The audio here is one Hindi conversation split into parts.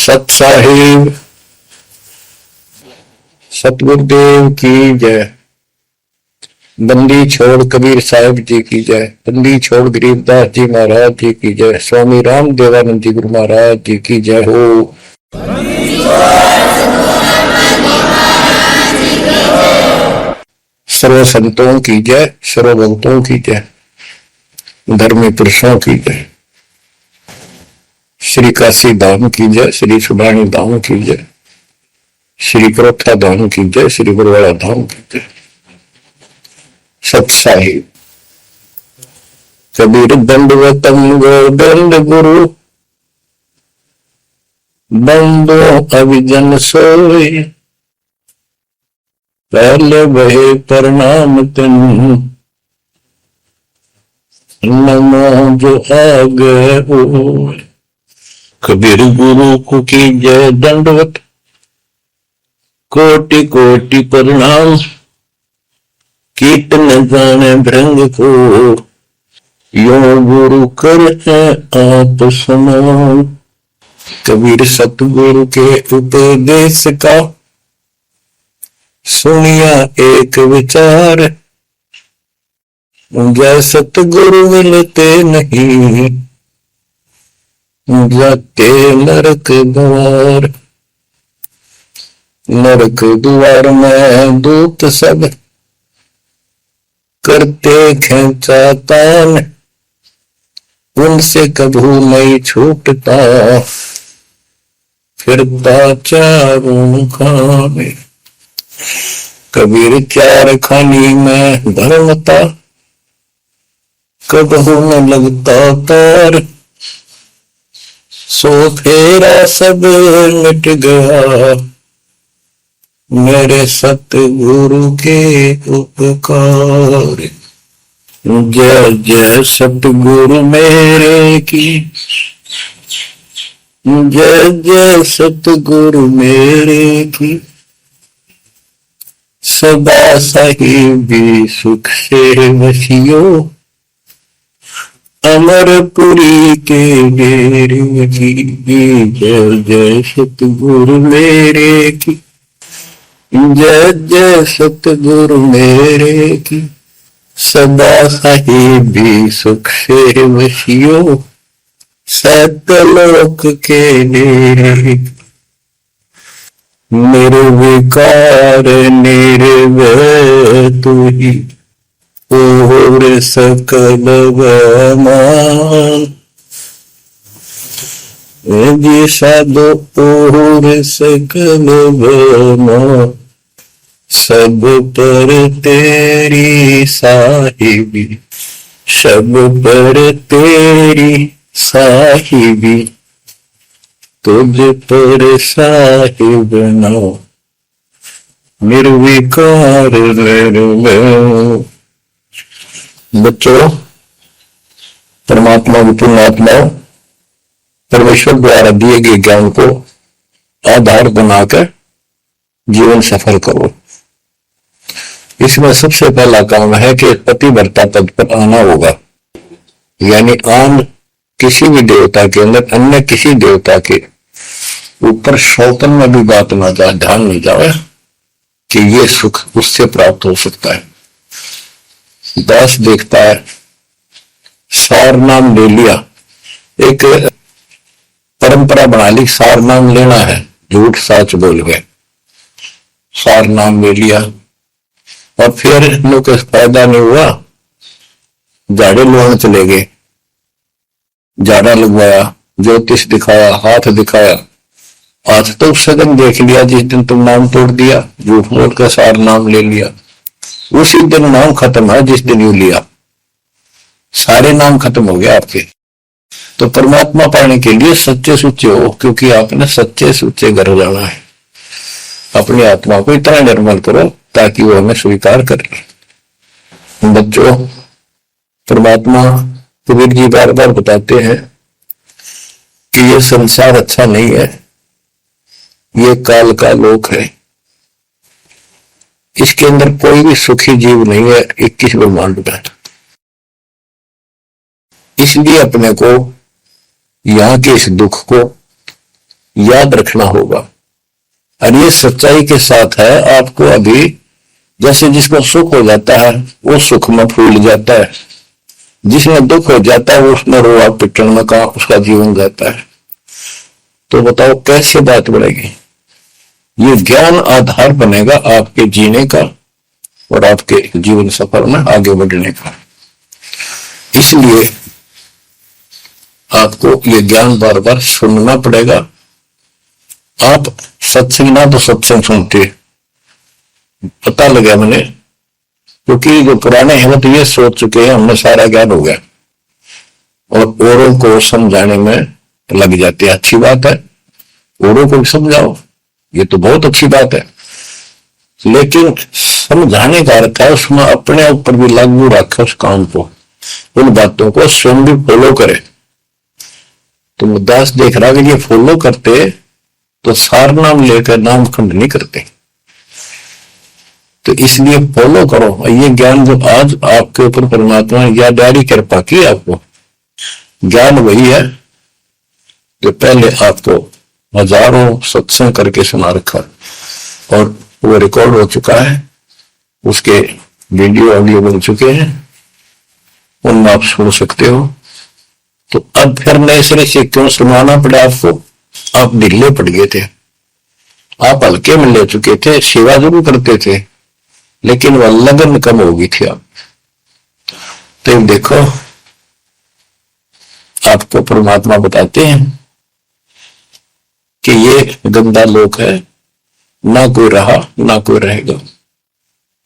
सत साहिब सतगुरुदेव की जय। बंदी छोड़ कबीर साहिब जी की जय। बंदी छोड़ गरीबदास जी महाराज जी की जय। स्वामी राम देवानंद जी गुरु महाराज जी की जय हो। सर्व संतों की जय, सर्व भक्तों की जय, धर्मी पुरुषों की जय। श्री काशी धाम की जय, श्री सुबानी धाम की जय, श्री करोथा धाम की जय, श्री बरवाड़ा धाम की जय। सत साहिब कबीर दंडवतम गोदंड गुरु बंदो अभिजन सोए, पहले बहे प्रणाम तिन नमो जो आगे हो। कबीर गुरु को की जय दंडवत, कोटि कोटि प्रणाम, कीट न जाने भृंग को, यो गुरु कर आप समान। कबीर सतगुरु के उपदेश का सुनिया एक विचार, जय सतगुरु मिलते नहीं जाते नरक द्वार। नरक द्वार में दूत सब करते खेचातान, उनसे कभू नहीं छूटता फिरता चारों खाने। कबीर चार खानी में धर्मता, कबहू न लगता तार। सो फेरा सब मिट गया मेरे सतगुरु के उपकार। जय जय सतगुरु मेरे की, जय जय सतगुरु मेरे की। सदा साहिबी सुख से वसियो, अमरपुरी के डेरे की। जय जय सतगुरु मेरे की, जय जय सतगुरु मेरे की। सदा साहिबी सुख से वसियो, सतलोक के डेरे। निर्विकार निर्भय तू ही और सकल मान, जी साधो और सकल मान। सब पर तेरी साहिबी, सब पर तेरी साहिबी, तुझ पर साहिब नाओ निर्विकार निर्भय। बच्चों, परमात्मा की पुण्यात्माओं, परमेश्वर द्वारा दिए गए ज्ञान को आधार बनाकर जीवन सफल करो। इसमें सबसे पहला काम है कि पतिव्रता पद पर आना होगा। यानी आन किसी भी देवता के अंदर अन्य किसी देवता के ऊपर शौकन में भी बात ना जाए, ध्यान नहीं जाए कि ये सुख उससे प्राप्त हो सकता है। दास देखता है, सार नाम ले लिया, एक परंपरा बना ली, सार नाम लेना है, झूठ साच बोल गए, सार नाम ले लिया और फिर लोग फायदा नहीं हुआ, झाड़े लुहाने चले गए, झाड़ा लगवाया, ज्योतिष दिखाया, हाथ दिखाया, आज तो सगन देख लिया जिस दिन तुम नाम तोड़ दिया, झूठ मूठ का सार नाम ले लिया, उसी दिन नाम खत्म है जिस दिन यू लिया, सारे नाम खत्म हो गया आपके। तो परमात्मा पाने के लिए सच्चे सुच्चे हो, क्योंकि आपने सच्चे सुच्चे घर जाना है। अपनी आत्मा को इतना निर्मल करो ताकि वो हमें स्वीकार कर ले। बच्चों, परमात्मा कबीर जी बार बार बताते हैं कि ये संसार अच्छा नहीं है, ये काल का लोक है, इसके अंदर कोई भी सुखी जीव नहीं है 21 ब्रह्मांड में। इसलिए अपने को यहाँ के इस दुख को याद रखना होगा। और ये सच्चाई के साथ है। आपको अभी जैसे जिसको सुख हो जाता है वो सुख में फूल जाता है, जिसमें दुख हो जाता है वो उसमें रोआ पिटन में का उसका जीवन जाता है। तो बताओ कैसे बात बढ़ेगी। ये ज्ञान आधार बनेगा आपके जीने का और आपके जीवन सफर में आगे बढ़ने का। इसलिए आपको ये ज्ञान बार बार सुनना पड़ेगा। आप सत्संग ना तो सत्संग सुनते, पता लगा मैंने, क्योंकि जो पुराने हैं वो तो ये सोच चुके हैं हमने सारा ज्ञान हो गया और औरों को समझाने में लग जाते हैं। अच्छी बात है, औरों को समझाओ, ये तो बहुत अच्छी बात है, लेकिन समझाने का अर्थ है उसमें अपने ऊपर भी लागू रखे उस काम को, उन बातों को स्वयं भी फॉलो करे। तो मुद्दास देख रहा कि ये फॉलो करते तो सार नाम लेकर नाम खंड नहीं करते। तो इसलिए फॉलो करो। ये ज्ञान जो आज आपके ऊपर परमात्मा ने या डायरी कृपा की, आपको ज्ञान वही है जो पहले आपको हजारों सत्संग करके सुना रखा और वो रिकॉर्ड हो चुका है, उसके वीडियो ऑडियो बन चुके हैं, उनमें आप सुन सकते हो। तो अब फिर नए सिरे से क्यों सुनाना पड़ा आपको? आप ढीले पड़ गए थे, आप हल्के में ले चुके थे, सेवा जरूर करते थे लेकिन वह लगन कम हो गई थी आप। तो देखो आपको परमात्मा बताते हैं कि ये गंदा लोक है, ना कोई रहा ना कोई रहेगा,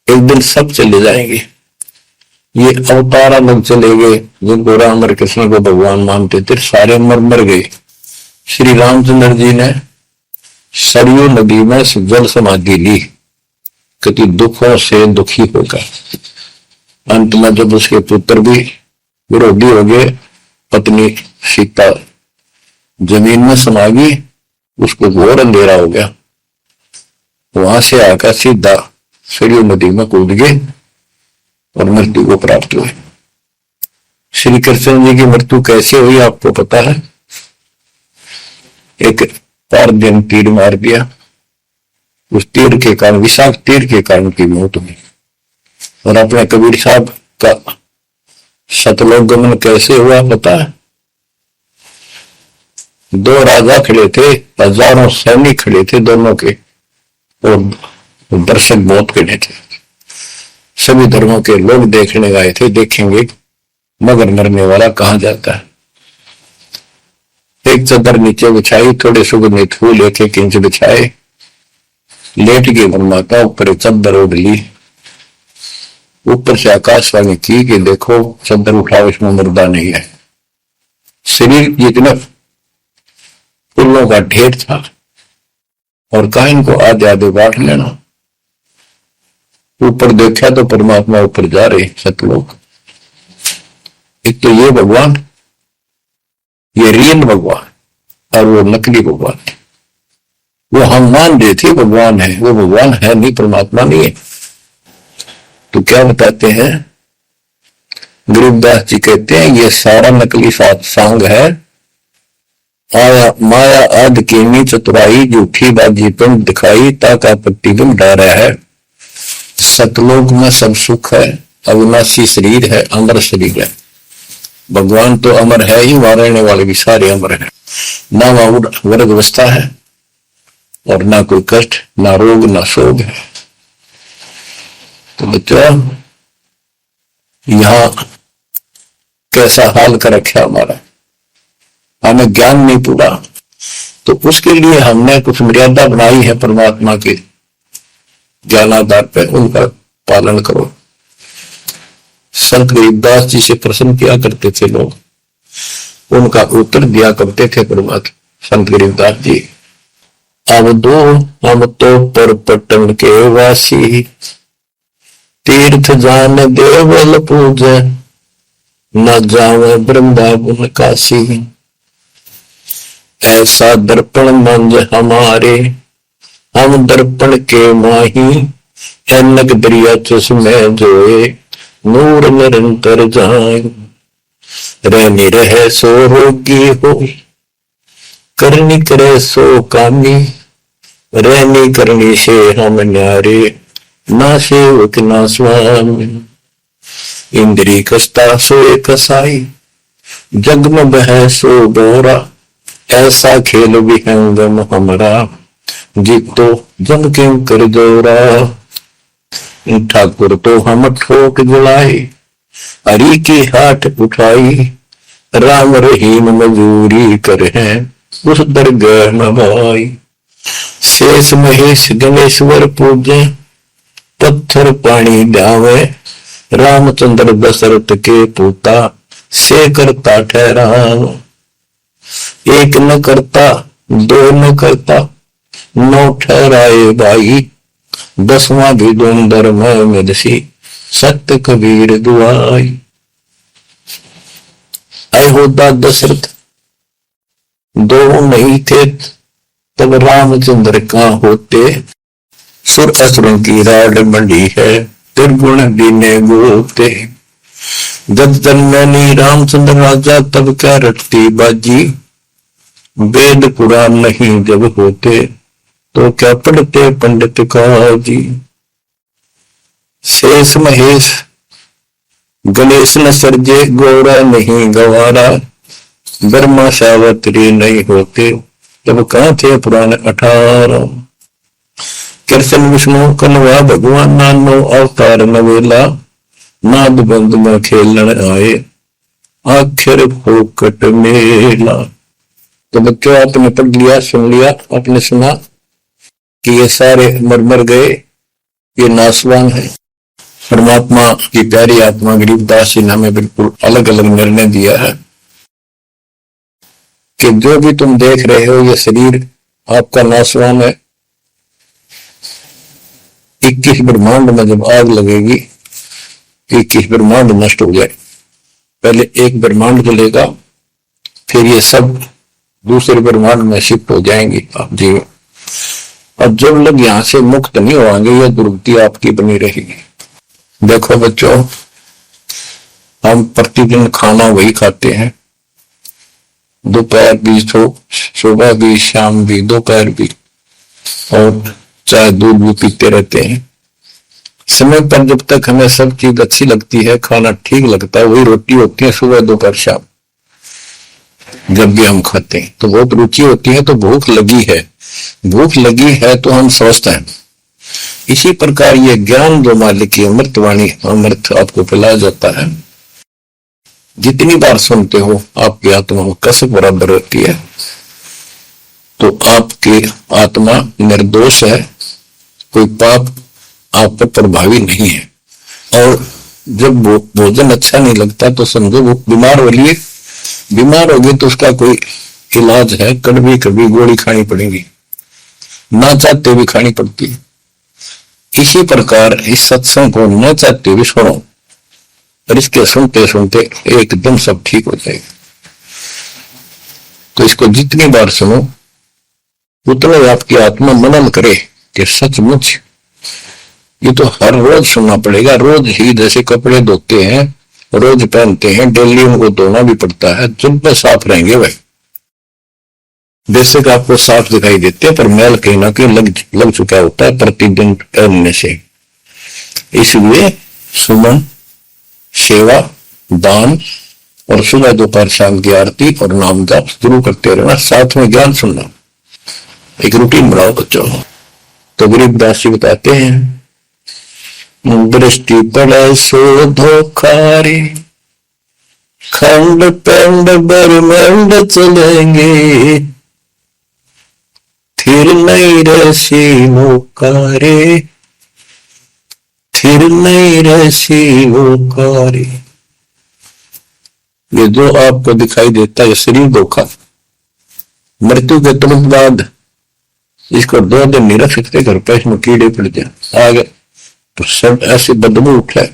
एक दिन सब चले जाएंगे। ये अवतारा लोग चले गए जिनको राम और कृष्ण को भगवान मानते थे, सारे मर गए। श्री रामचंद्र जी ने सरयू नदी में जल समाधि ली, कति दुखों से दुखी होकर। अंत में जब उसके पुत्र भी विरोधी हो गए, पत्नी सीता जमीन में समा गई, उसको घोर अंधेरा हो गया, वहां से आकर सीधा सरयू नदी में कूद गए और मृत्यु को प्राप्त हुए। श्री कृष्ण जी की मृत्यु कैसे हुई आपको पता है? एक पारजन तीर मार दिया, उस तीर के कारण, विषाक्त तीर के कारण की मौत हुई। और अपने कबीर साहब का सतलोक गमन कैसे हुआ पता है? दो राजा खड़े थे, हजारों सैनिक खड़े थे दोनों के, और दर्शक बहुत खड़े थे, सभी धर्मों के लोग देखने गए थे, देखेंगे मगर मरने वाला कहां जाता है। एक चादर नीचे बिछाई, थोड़े सुगंधित फूल एक एक इंच बिछाए, लेट के माता ऊपर चादर ओढ़ ली, ऊपर से आकाशवाणी की कि देखो चादर उठाओ, इसमें मुर्दा नहीं है। शरीर जितना फूलों का ढेर था और कहा इनको आधे आधे बांट लेना। ऊपर देखा तो परमात्मा ऊपर जा रहे सतलोक। एक तो ये भगवान, ये रियल भगवान और वो नकली भगवान। वो हम मान रहे थे भगवान है, वो भगवान है नहीं, परमात्मा नहीं है। तो क्या बताते हैं गरीबदास जी, कहते हैं ये सारा नकली सांग है, आया माया आद कीनी चतुराई, झूठी बाजी पिंड दिखाई, ताका प्रतिबिंब डारा है। सतलोक में सब सुख है, अविनाशी शरीर है, अमर शरीर है। भगवान तो अमर है ही, वहां रहने वाले भी सारे अमर है। ना वहां वर्ग अवस्था है और ना कोई कष्ट, ना रोग, ना शोक है। तो बच्चों यहां कैसा हाल कर रखा हमारा, हमें ज्ञान नहीं पूरा, तो उसके लिए हमने कुछ मर्यादा बनाई है परमात्मा के ज्ञान आधार पर, उनका पालन करो। संत गरीबदास जी से प्रश्न किया करते थे लोग, उनका उत्तर दिया करते थे परमात्मा संत गरीबदास जी। अब दो हम तो पर पटन के वासी, तीर्थ जान देवल पूजे, न जावे वृंदावन काशी। ऐसा दर्पण मंज हमारे, हम दर्पण के माही, ऐनक दरिया चश्मे जोए, नूर निरंतर जाए। रहनी रहे सो रोगी हो, करनी करे सो कामी, रहनी करनी से हम न्यारे, ना सेवक ना स्वामी। इंद्री कसता सोए कसाई, जग में बह सो बोरा, ऐसा खेल विहंगम हमारा, जीतो जम के कर जोरा। ठाकुर तो हम ठोक जलाए, हरि की हाथ उठाई, राम रहीम मजूरी कर है उस दरगाह नवाई। शेष महेश गणेश्वर पूजे, पत्थर पानी डावे, रामचंद्र दशरथ के पूता, से करता ठहराव। एक न करता दो न करता, नौ ठहराए भाई, 10वां भी धुंधर में सी, सत्य कबीर दुआई। अयोध्या दशरथ दो नहीं थे, तब रामचंद्र कहाँ होते, सुर असुरों की राड मंडी है, त्रिगुण दीने गोते। जब जन्मनी रामचंद्र राजा, तब क्या रटती बाजी, वेद पुराण नहीं जब होते, तो क्या पढ़ते पंडित काजी। शेष महेश गणेश न सर्जे, गौरा नहीं गवारा, ब्रह्मा सावित्री नहीं होते, तब कहाँ थे पुराण 18। कृष्ण विष्णु कन्वा भगवान, नानो अवतार नवेला, नाद बंद में खेलन आए, आखिर फोकट मेला। तो बच्चों आपने पढ़ लिया, सुन लिया, आपने सुना कि ये सारे मर मर गए, ये नासवान है। परमात्मा की प्यारी आत्मा गरीबदास जी ने हमें बिल्कुल अलग अलग निर्णय दिया है कि जो भी तुम देख रहे हो ये शरीर आपका नासवान है। 21 ब्रह्मांड में जब आग लगेगी, 21 ब्रह्मांड नष्ट हो जाए, पहले एक ब्रह्मांड जलेगा, फिर ये सब दूसरे ब्रह्मांड में शिफ्ट हो जाएंगे आप जीव। और जब लोग यहां से मुक्त नहीं होंगे, यह दुर्गति आपकी बनी रहेगी। देखो बच्चों, हम प्रतिदिन खाना वही खाते हैं, दोपहर भी, सुबह भी, शाम भी, दोपहर भी, और चाय दूध भी पीते रहते हैं। समय पर जब तक हमें सब चीज अच्छी लगती है, खाना ठीक लगता है, वही रोटी होती है सुबह दोपहर शाम। जब भी हम खाते हैं तो बहुत रुचि होती है, तो भूख लगी है, भूख लगी है तो हम स्वस्थ हैं। इसी प्रकार ये ज्ञान जो मालिक की अमृतवाणी, अमृत आपको पिलाया जाता है, जितनी बार सुनते हो आपकी आत्मा में कसक बराबर होती है। तो आपकी आत्मा निर्दोष है, कोई पाप आप पर प्रभावी नहीं है। और जब भोजन अच्छा नहीं लगता तो समझो वो बीमार हो लिए, बीमार होगी तो उसका कोई इलाज है, कड़वी कभी गोली खानी पड़ेगी, ना चाहते भी खानी पड़ती है। इसी प्रकार इस सत्संग को न चाहते भी सुनो, और इसके सुनते सुनते एकदम सब ठीक हो जाएगा। तो इसको जितनी बार सुनो उतना आपकी आत्मा मनन करे कि सचमुच ये तो हर रोज सुनना पड़ेगा। रोज ही जैसे कपड़े धोते हैं, रोज पहनते हैं, डेली उनको धोना भी पड़ता है, जब पे साफ रहेंगे भाई। बेशक आपको साफ दिखाई देते हैं, पर मैल कहीं ना कहीं लग चुका होता है प्रतिदिन पहनने से। इसलिए सुमन, सेवा, दान और सुबह दोपहर शाम की आरती और नाम जाप जरूर करते रहना, साथ में ज्ञान सुनना। एक रूटीन बनाओ बच्चों। तो गरीबदास जी बताते हैं, दृष्टि पड़े सो धोखा रे, खंड पेंड बरमंड चलेंगे, फिर नहीं रसी मौका रे, फिर नहीं रसी मौका रे। ये जो आपको दिखाई देता है शरीर धोखा, मृत्यु के तुरंत बाद इसको 2 दिन नहीं रख सकते, घर पे इसमें कीड़े पड़ जाए आगे तो सब ऐसी बदबू उठे,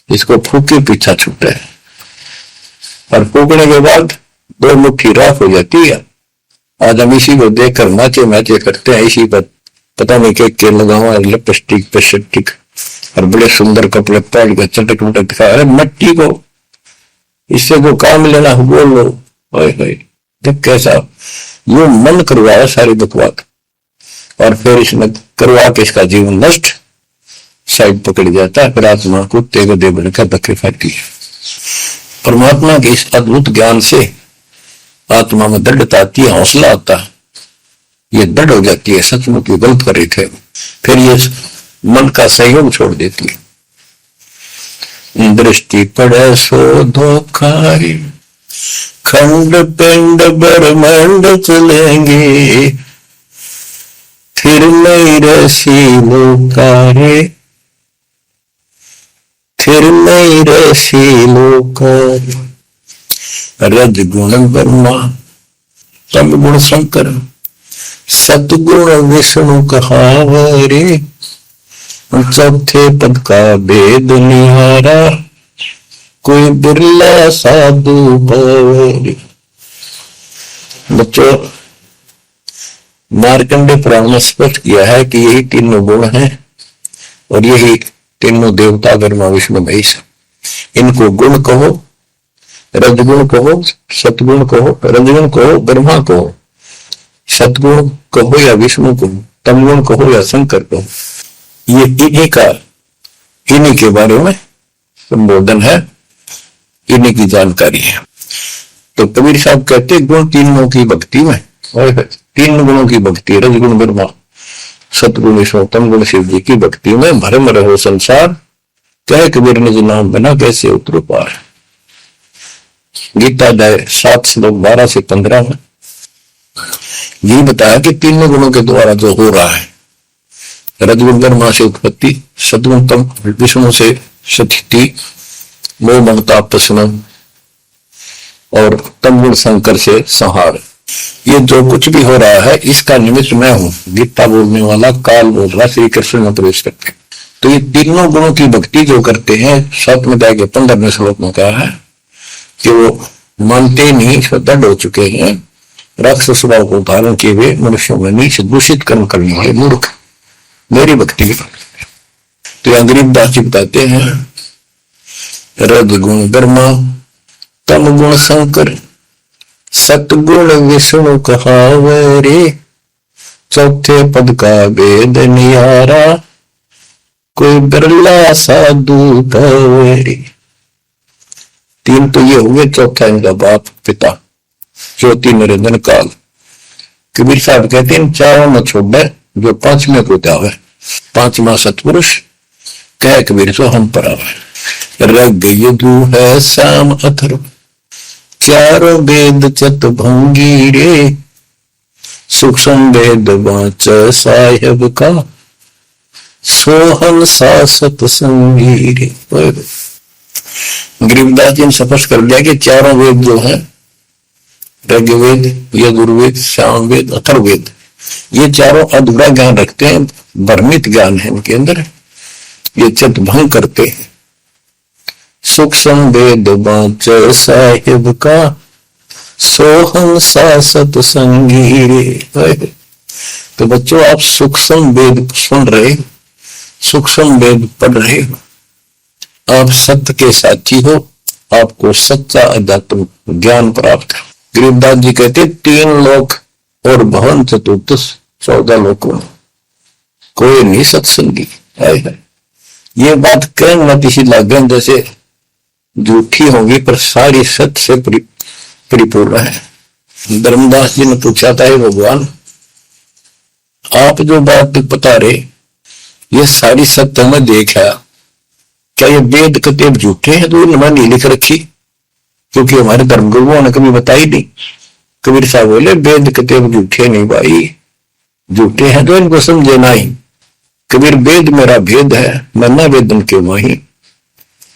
इसको फूके पीछा छूटे, और फूकने के बाद 2 मुट्ठी राख हो जाती है। आज हम इसी को देखकर नाचे नाचे करते हैं, इसी पर पता नहीं क्या लगावा, लिपस्टिक पेस्टिक और बड़े सुंदर कपड़े पहन कर चटक मुटक दिखा। अरे मट्टी को इससे जो काम लेना बोल लो, देख कैसा यो मन करवाया सारी बकवाद, और फिर इसने करवा के इसका जीवन नष्ट साइड पकड़ जाता है। फिर आत्मा को तेग दे बनकर धक्के खाती है। परमात्मा के इस अद्भुत ज्ञान से आत्मा में दृढ़ता आती है, हौसला आता है, ये दृढ़ हो जाती है, सचमुच ये गलत कर रहे थे। फिर ये मन का सहयोग छोड़ देती है। दृष्टि पड़े सो धोखारी, खंड पिंड ब्रह्मांड चलेंगे, फिर नहीं रसी लोकारे, फिर नहीं रसी लोकारे। रजगुण ब्रह्मा, तम गुण शंकर, सतगुण विष्णु कहावरे, चौथे पद का भेद निहारा, कोई बिरला साधु भवरे। बच्चों, मार्कंडे पुराण में स्पष्ट किया है कि यही तीनों गुण हैं और यही तीनों देवता ब्रह्मा विष्णु महेश। इनको गुण कहो, रजगुण कहो, सतगुण कहो, रजगुण कहो ब्रह्मा कहो, सतगुण कहो या विष्णु कहो, तमगुण कहो या शंकर कहो, ये इन्हीं के बारे में संबोधन है, इन्हीं की जानकारी है। तो कबीर साहब कहते गुण तीनों की भक्ति में, और तीन गुणों की भक्ति, रजगुण ब्रह्मा, सतगुण विष्णु, तमगुण शिव जी की भक्ति में भरम रहो संसार, कहे कबीर निज नाम बिना कैसे उतरो पार। गीता अध्याय 7 श्लोक 12 से 15 में ये बताया कि तीनों गुणों के द्वारा जो हो रहा है, रजगुण ब्रह्मा से उत्पत्ति, सतगुण तम विष्णु से स्थिति, मोह ममता प्रसन्न, और तमगुण शंकर से संहार। ये जो कुछ भी हो रहा है इसका निमित्त मैं हूं। गीता बोलने वाला काल बोल रहा, श्री कृष्ण में प्रवेश करते। तो ये तीनों गुणों की भक्ति जो करते हैं, 7वें अध्याय के 15वें श्लोक में कहा है कि वो मानते नहीं, दृढ़ हो चुके हैं, राक्षस स्वभाव को धारण किए हुए मनुष्यों में नीच दूषित कर्म करने वाले मूर्ख मेरी भक्ति की। तो यहाँ गरीबदास जी बताते हैं, रजगुण ब्रह्मा, तम गुण शंकर, सतगुण विष्णु कहावरे, चौथे पद का भेद निहारा, कोई बिरला साधु भवरे। तीन तो ये हुए, चौथा इनका बाप पिता ज्योति निरंजन काल। कबीर साहब कहते हैं चारों में छोड़ जो पांचवें को त्याग है, पांचवा सतपुरुष कह कबीर सो हम पर आवे। रग यदु है शाम अथर्व, चारों वेद चत भंगी रे, सूक्ष्म वेद वाच साहेब का, सोहन सासत संगी रे। गरीबदास जी ने स्पष्ट कर दिया कि चारों वेद जो है, ऋग्वेद, यजुर्वेद, सामवेद, अथर्ववेद, ये चारों अधूरा ज्ञान रखते हैं, भ्रमित ज्ञान है इनके अंदर, ये चित्त भंग करते हैं। सूक्ष्म वेद वाच साहिब का, सोहम सासत संगी रे। तो बच्चों, आप सूक्ष्म वेद सुन रहे, सूक्ष्म वेद पढ़ रहे हो, आप सत्य के साथी हो, आपको सच्चा अध्यात्म ज्ञान प्राप्त है। गरीबदास जी कहते 3 लोक और भवन चतुर्थ 14 लोकों में कोई नहीं सत्संगी है। ये बात कहने मत इसी लागन जैसे झूठी होगी, पर सारी सत्य से परिपूर्ण है। धर्मदास जी ने पूछा था, भगवान आप जो बात बता रहे, ये सारी सत्य में देखा, क्या ये वेद कतेब झूठे हैं तो इनमें नहीं लिख रखी? क्योंकि हमारे धर्म गुरुओं ने कभी बताई नहीं। कबीर साहब बोले वेद कतेब झूठे नहीं भाई, झूठे हैं तो इनको समझे नहीं। कबीर वेद मेरा भेद है, मैं न वेदन के माही,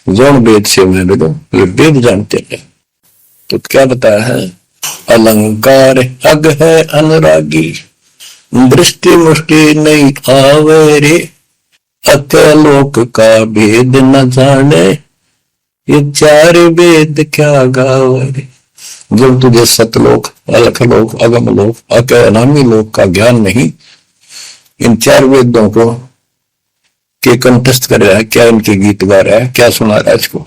जौन वेद से मैं वेदों, ये वेद जानते हैं। तो क्या बताया है, अलंकार अग है अनुरागी, दृष्टि मुष्टि नहीं आवे रे, अकलोक का भेद न जाने, ये 4 वेद क्या गावे। जब तुझे सतलोक, अलखलोक, अगमलोक, अनामी लोक का ज्ञान नहीं, इन 4 वेदों को के कंठस्थ कर रहा है, क्या इनके गीत गा रहा है, क्या सुना रहा है इसको।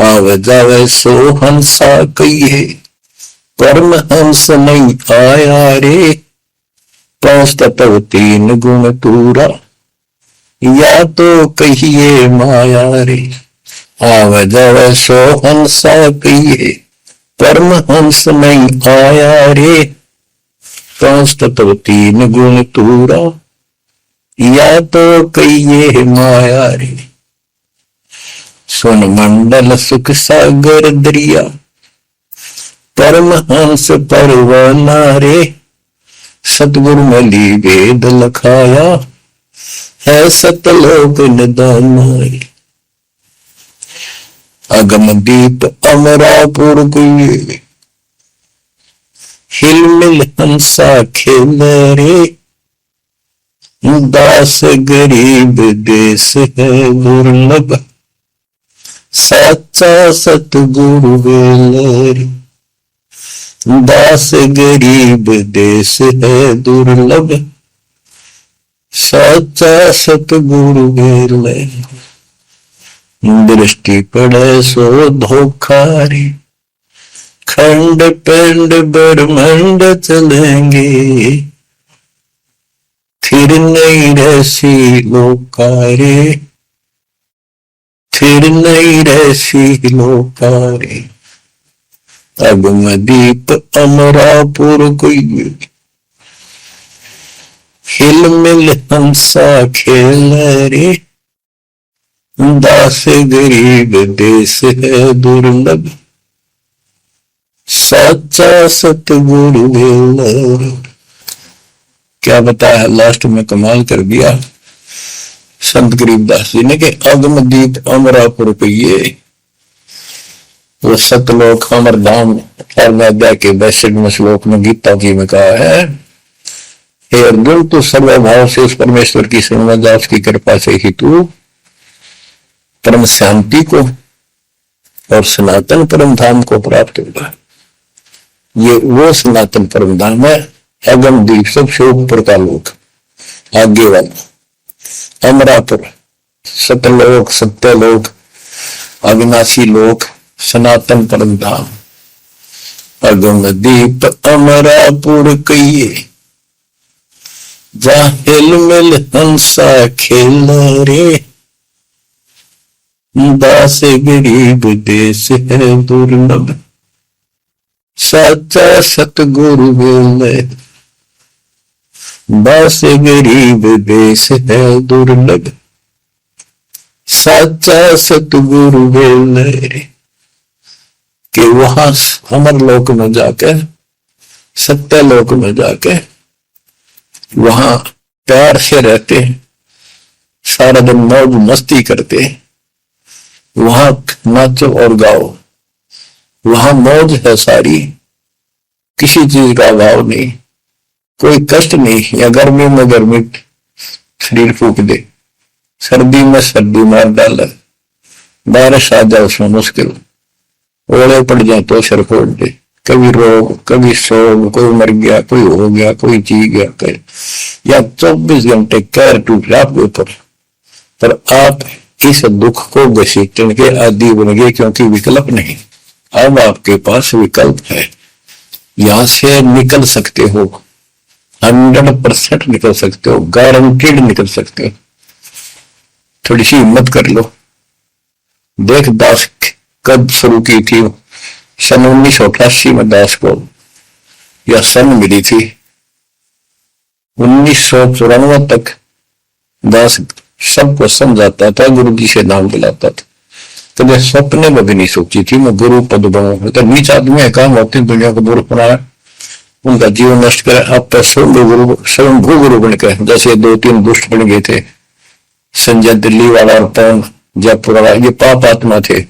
आवे जावे सो हंसा कही है, परमहंस नहीं आया रे, 5 तत्व 3 गुण तूरा, या तो कहिए माया रे, आव जाव सो हंसा कहिए, परमहंस नहीं आया रे, 5 तत्व 3 गुण तूरा, या तो कहिए माया रे। सुन मंडल सुख सागर दरिया, परमहंस परवाना रे, सतगुरु मली वेद लखाया, है सतलोक निदाना रे। अगम दीप अमरापुर गुये, हिल मिल हंसा खेल रे, दास गरीब देश है दुर्लभ, साचा सतगुरु वेलरी, दास गरीब देश है दुर्लभ, साचा सतगुरु वेलरी। दृष्टि पड़े सो धोखा रे, खंड पिंड ब्रह्मंड चलेंगे, फिर नहीं रहसी लोकारे, फिर नहीं रहसी लोकारे। अगम दीप अमरापुर कोई, हिल मिल हंसा खेल रे, दास गरीब देश है दुर्लभ, साचा सतगुरु वेलरी। क्या बताया लास्ट में, कमाल कर दिया संत गरीबदास जी ने कि अगम दीप अमरापुर पिए, वो सतलोक अमर धाम 18वें अध्याय के 62वें श्लोक में गीता जी में कहा है, हे अर्जुन तू सर्वभाव से उस परमेश्वर की शरण जा, उसकी कृपा से ही तू परम शांति को और सनातन परम धाम को प्राप्त होगा। ये वो सनातन परम धाम है, अगम दीप सबसे ऊपर का लोक, आगे वाला अमरापुर, सतलोक सत्यलोक, अविनाशी लोक, सनातन परम धाम। अगम दीप अमरापुर कहिए, जा हिल मिल हंसा खेल रे, दास गरीब देश है दुर्लभ, साचा सतगुरु वेलरी, दास गरीब देश है दुर्लभ, साचा सतगुरु वेलरी। कि वहां अमर लोक में जाके, सत्य लोक में जाके वहां प्यार से रहते हैं, सारा दिन मौज मस्ती करते हैं, वहां नाचो और गाओ, वहां मौज है सारी, किसी चीज का अभाव नहीं, कोई कष्ट नहीं। या गर्मी में गर्मी शरीर फूक दे, सर्दी में सर्दी मार डाले, बारिश आ जाए उसमें मुश्किल, ओले पड़ जाए तो सिर फोड़ दे, कभी रोग कभी शोक, कोई मर गया, कोई हो गया, कोई जी गया, कोई या 24 घंटे कैर टूट रहा आपके ऊपर, पर आप इस दुख को घसीटने के आदि बन गए, क्योंकि विकल्प नहीं। अब आपके पास विकल्प है, यहां से निकल सकते हो, 100% निकल सकते हो, गारंटीड निकल सकते हो। थोड़ी सी हिम्मत कर लो। देख दास कब शुरू की थी, सन 1988 में दास को यह सन मिली थी। 1994 तक दास सबको समझाता था, गुरु जी से नाम दिलाता था। कभी सपने में भी नहीं सोची थी मैं गुरु पद बनूं। तो नीच आदमी है, काम होती दुनिया को बुरा बनाया, उनका जीवन नष्ट करे, आप स्वयंभू गुरु बन के, जैसे 2-3 दुष्ट बन गए थे, संजय दिल्ली वाला और पवन जयपुर वाला, ये पाप आत्मा थे,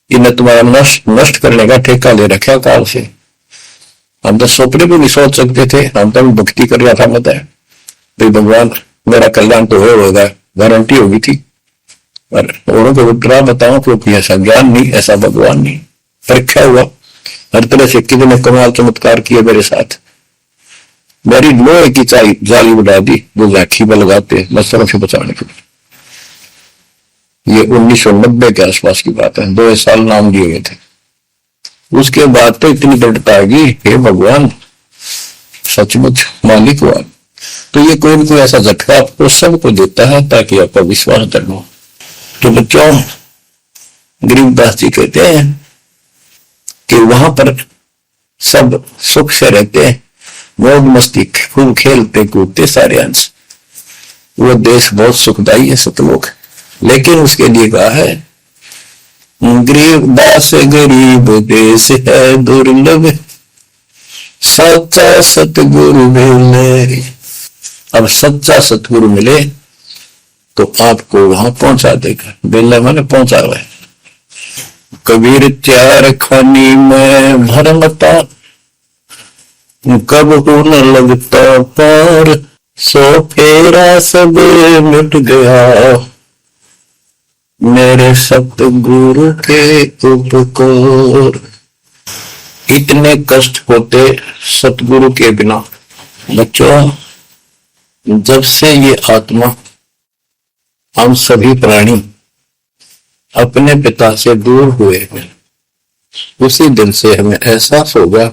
इन्हें तुम्हारा नष्ट करने का ठेका ले रखा काल से। हम तो सपने भी नहीं सोच सकते थे, हम तो भक्ति कर रहा था, बताए भाई भगवान मेरा कल्याण तो होगा, गारंटी होगी थी। पर औरों को डरा बताऊं, क्योंकि ऐसा ज्ञान नहीं, ऐसा भगवान नहीं। परीक्षा हुआ हर तरह से, कितने कमाल चमत्कार किए मेरे साथ। मेरी लोहे की जाली उड़ा दी, जो लाठी में लगाते मच्छरों से बचाने के लिए। ये 1990 के आसपास की बात है, 2 साल नाम दिए गए थे। उसके बाद तो इतनी दृढ़ता आएगी, हे भगवान सचमुच मालिक हुआ। तो ये कोई न कोई ऐसा झटका आपको सबको देता है ताकि आपका विश्वास दृढ़ हो। तो बच्चों, गरीबदास जी कहते हैं कि वहां पर सब सुख से रहते हैं, मौज मस्ती खूब खेलते कूदते सारे अंश, वो देश बहुत सुखदायी है सतलोक। लेकिन उसके लिए कहा है गरीबदास गरीब देश है दुर्लभ, सच्चा सतगुरु मिले। अब सच्चा सतगुरु मिले तो आपको वहां पहुंचा देगा। बेला मैंने पहुंचा हुआ है। कबीर चार खानी में भरमता, कब को न लगता पार, सो फेरा सब मिट गया, मेरे सतगुरु के उपकार। इतने कष्ट होते सतगुरु के बिना। बच्चों, जब से ये आत्मा, हम सभी प्राणी अपने पिता से दूर हुए हैं, उसी दिन से हमें एहसास होगा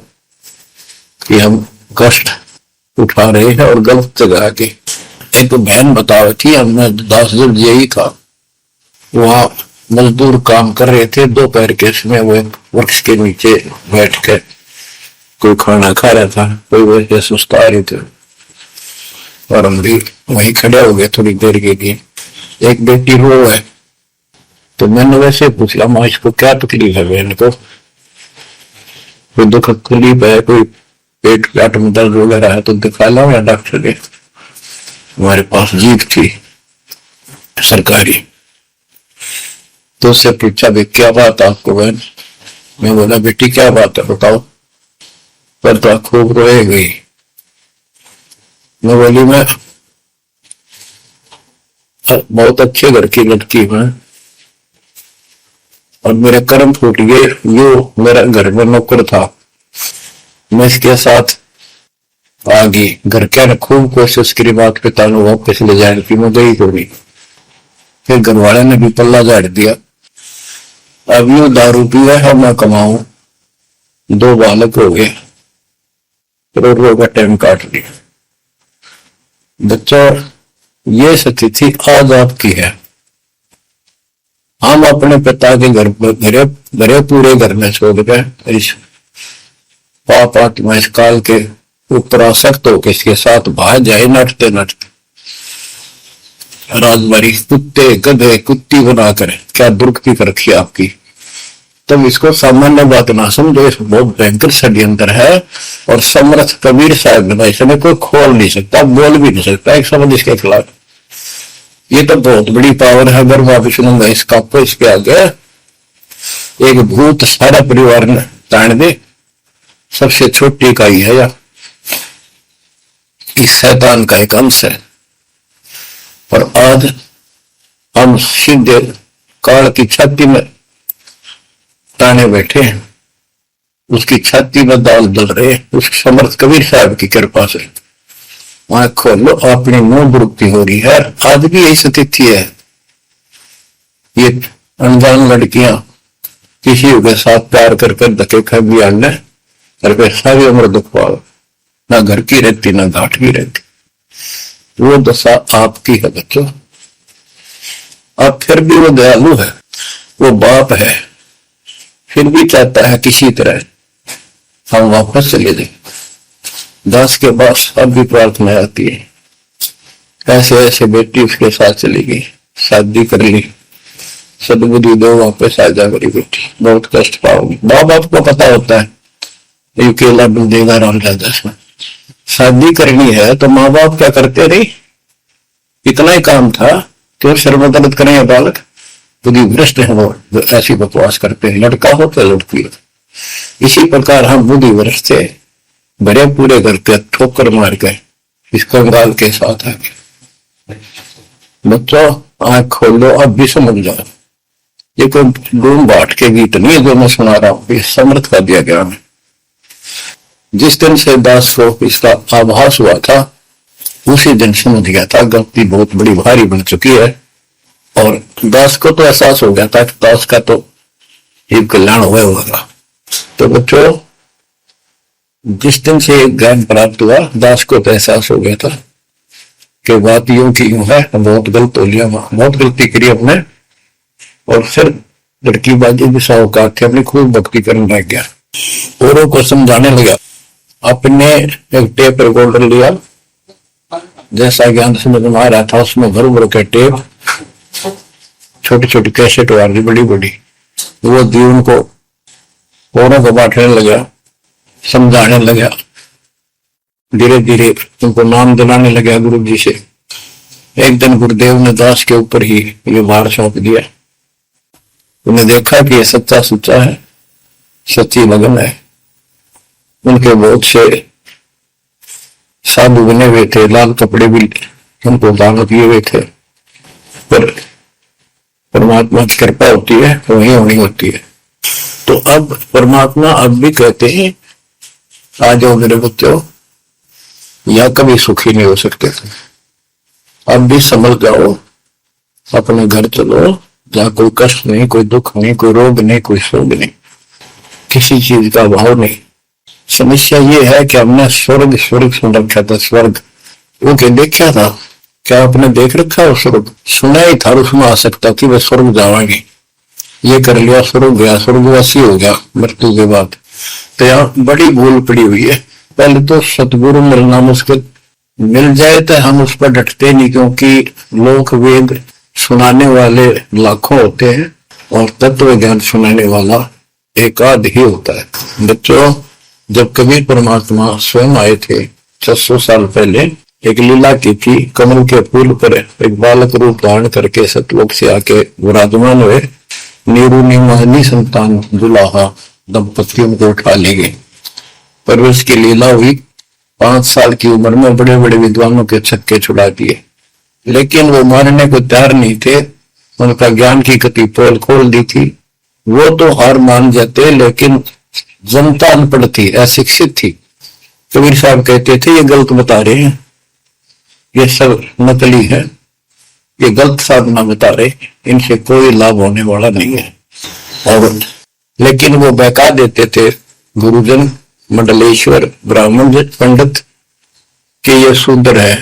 कि हम कष्ट उठा रहे हैं और गलत जगह के। एक तो बहन बता रही थी, हमने 10 दिन यही था, वहां मजदूर काम कर रहे थे, दोपहर के समय वो वृक्ष के नीचे बैठ कर कोई खाना खा रहा था, कोई वैसे सुस्ता रहे थे और हम भी वहीं खड़े हो गए थोड़ी देर के लिए। एक बेटी रो है, तो मैंने वैसे पूछा, माँ इसको क्या तकलीफ है बहन को, कोई दुख तकलीफ है, कोई पेट पेट में दर्द वगैरह है तो दिखा लो या डॉक्टर ने। हमारे पास जीप थी सरकारी, तो उससे पूछा भी क्या बात आपको बहन। मैं बोला बेटी क्या बात है बताओ, पर तो खूब रोए गई। मैं बोली मैं बहुत अच्छे घर की लड़की हूं और मेरे कर्म फूट गए। यो मेरा घर में नौकर था, मैं इसके साथ आ गई। घर क्या ने खूब कोशिश करी बात पिता ने वापस ले जाने की, मैं गई थोड़ी। फिर घर वाले ने भी पल्ला झाड़ दिया। अब यू दारू पिया है, मैं कमाऊं, 2 बालक हो गए, रो का टाइम काट लिया। बच्चों, ये स्थिति आज आपकी है। हम अपने पिता के घर घरे पूरे घर में छोड़ गए, इस पाप आत्मा इस काल के ऊपर आसक्त हो किसके साथ भाग जाए नटते नटते। राजबारी कुत्ते गधे कुत्ती बनाकर क्या दुर्गति कर रखी आपकी। तब इसको सामान्य बात ना समझो, इस बहुत भयंकर षड्यंत्र है। और समर्थ कबीर साहब ने इसमें कोई खोल नहीं सकता, बोल भी नहीं सकता एक शब्द इसके खिलाफ। ये तो बहुत बड़ी पावर है। अगर मैं विष्णु इसका इसके आगे एक भूत सारा परिवार ने तान दे, सबसे छोटी इकाई है या इस शैतान का एक अंश है। और आज हम सीधे काल की छाती में ताने बैठे हैं, उसकी छाती में दाल दल रहे, उस समर्थ कबीर साहब की कृपा से। वहां खोलो, अपनी मुंह बुरुक्ति हो रही है। आज भी यही स्थिति है। ये अनजान लड़कियां किसी के साथ प्यार कर धक्के खा भी आने और फिर सारी उम्र दुख पाओ, ना घर की रहती ना घाट की रहती। वो दशा आपकी है बच्चों। अब फिर भी वो दयालु है, वो बाप है, फिर भी चाहता है किसी तरह हम वापस चले जाए। दास के पास अब भी प्रार्थना आती है, ऐसे ऐसे बेटी उसके साथ चली गई, शादी कर ली, सदबुद्धि दो वापस आ जा मेरी बेटी, बहुत कष्ट पाओगी। माँ बाप को पता होता है ये केला मिल देगा राम दादा में। शादी करनी है तो माँ बाप क्या करते रही, इतना ही काम था कि सर्वदर्द करें बालक। बुद्धि भ्रष्ट है वो, ऐसी बकवास करते हैं, लड़का हो तो लड़की हो। इसी प्रकार हम बुद्धि भ्रष्ट थे, बड़े पूरे घर के ठोकर मार गए इस कंगाल के साथ आगे। बच्चों आंख खोलो, अब भी समझ जाओ। ये कोई डूम बाट के गीत नहीं है जो मैं सुना रहा हूं, ये समर्थ का दिया गया है। जिस दिन से दास को इसका आभास हुआ था उसी दिन समझ गया था गलती बहुत बड़ी भारी बन चुकी है। और दास को तो एहसास हो गया था कि दास का तो एक कल्याण हुआ होगा। तो बच्चों, जिस दिन से ज्ञान प्राप्त हुआ, दास को तो एहसास हो गया था कि बात यूं की यूं है, बहुत गलत हो लिया, बहुत गलती करी हमने। और फिर लड़की बाजी भी साहूकार थे, अपनी खूब भक्ति करने लग गया, औरों को समझाने लगा। अपने एक टेप रिकॉर्डर लिया, जैसा ज्ञान समझ में आ रहा था उसमें भर भर के टेप, छोटी छोटी कैसेट वाली बड़ी बड़ी, वो दी उनको, औरों को बांटने लगा, समझाने लगा, धीरे धीरे उनको नाम दिलाने लगा गुरु जी से। एक दिन गुरुदेव ने दास के ऊपर ही ये भार सौंप दिया। उन्हें देखा कि ये सच्चा सुच्चा है, सच्ची लगन है। उनके बहुत से साधु बने हुए थे, लाल कपड़े भी उनको दान किए हुए थे, पर परमात्मा की कृपा होती है, वही होनी होती है। तो अब परमात्मा अब भी कहते हैं, आ जाओ मेरे बच्चों, या कभी सुखी नहीं हो सकते थे, अब भी समझ जाओ, अपने घर चलो, जहाँ कोई कष्ट नहीं, कोई दुख नहीं, कोई रोग नहीं, कोई शोक नहीं, किसी चीज का अभाव नहीं। समस्या ये है कि हमने स्वर्ग स्वर्ग सुन रखा था, स्वर्ग वो क्या देखा था, क्या आपने देख रखा है स्वर्ग? सुना ही था, उसमें आ सकता कि वह स्वर्ग जावाएंगे, ये कर लिया स्वर्ग गया, स्वर्गवासी हो गया मृत्यु के बाद। तो यहाँ बड़ी भूल पड़ी हुई है। पहले तो सतगुरु मिलना मुश्किल, मिल जाए तो हम उस पर डटते नहीं, क्योंकि लोक वेद सुनाने वाले लाखों होते हैं और तत्व ज्ञान सुनाने वाला एकाध ही होता है। बच्चों, जब कबीर परमात्मा स्वयं आए थे 600 साल पहले, एक लीला की थी, कमल के फूल पर एक बालक रूप धारण करके सतलोक से आके विराजमान हुए। नीरू नीमानी संतान दुलाहा दंपतियों को उठा ले गए। पर उसकी लीला हुई, 5 साल की उम्र में बड़े बड़े विद्वानों के छक्के छुड़ा दिए, लेकिन वो मारने को तैयार नहीं थे। उनका ज्ञान की गति पोल खोल दी थी, वो तो हार मान जाते, लेकिन जनता अनपढ़ थी, अशिक्षित थी। कबीर साहब कहते थे, ये गलत बता रहे हैं, ये सब नकली है, ये गलत साधना बता रहे, इनसे कोई लाभ होने वाला नहीं है। और लेकिन वो बहका देते थे गुरुजन, मंडलेश्वर, ब्राह्मण पंडित, कि ये शूद्र है।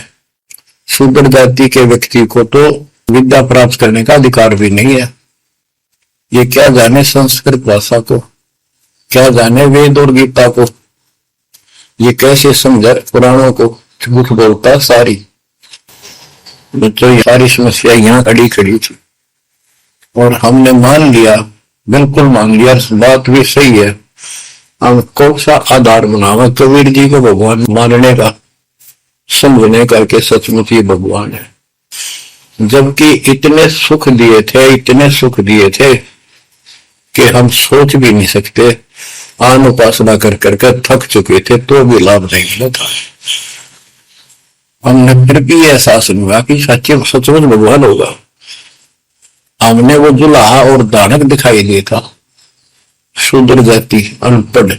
शूद्र जाति के व्यक्ति को तो विद्या प्राप्त करने का अधिकार भी नहीं है। ये क्या जाने संस्कृत भाषा को, क्या जाने वेद और गीता को, ये कैसे समझे पुराणों को, झूठ बोलता सारी। बच्चों, सारी समस्या यहाँ खड़ी खड़ी थी और हमने मान लिया, बिल्कुल मान लिया, बात भी सही है। हम कौन सा आधार बनावा कबीर जी को भगवान मानने का, समझने का कि सचमुच ही भगवान है, जबकि इतने सुख दिए थे, इतने सुख दिए थे कि हम सोच भी नहीं सकते। आन उपासना कर करके थक चुके थे, तो भी लाभ नहीं मिला था। हमने फिर भी एहसास नहीं हुआ कि सच्चे सचमुच भगवान होगा। हमने वो जुलाहा और दानक दिखाई दिया था, शूद्र जाति, अनपढ़,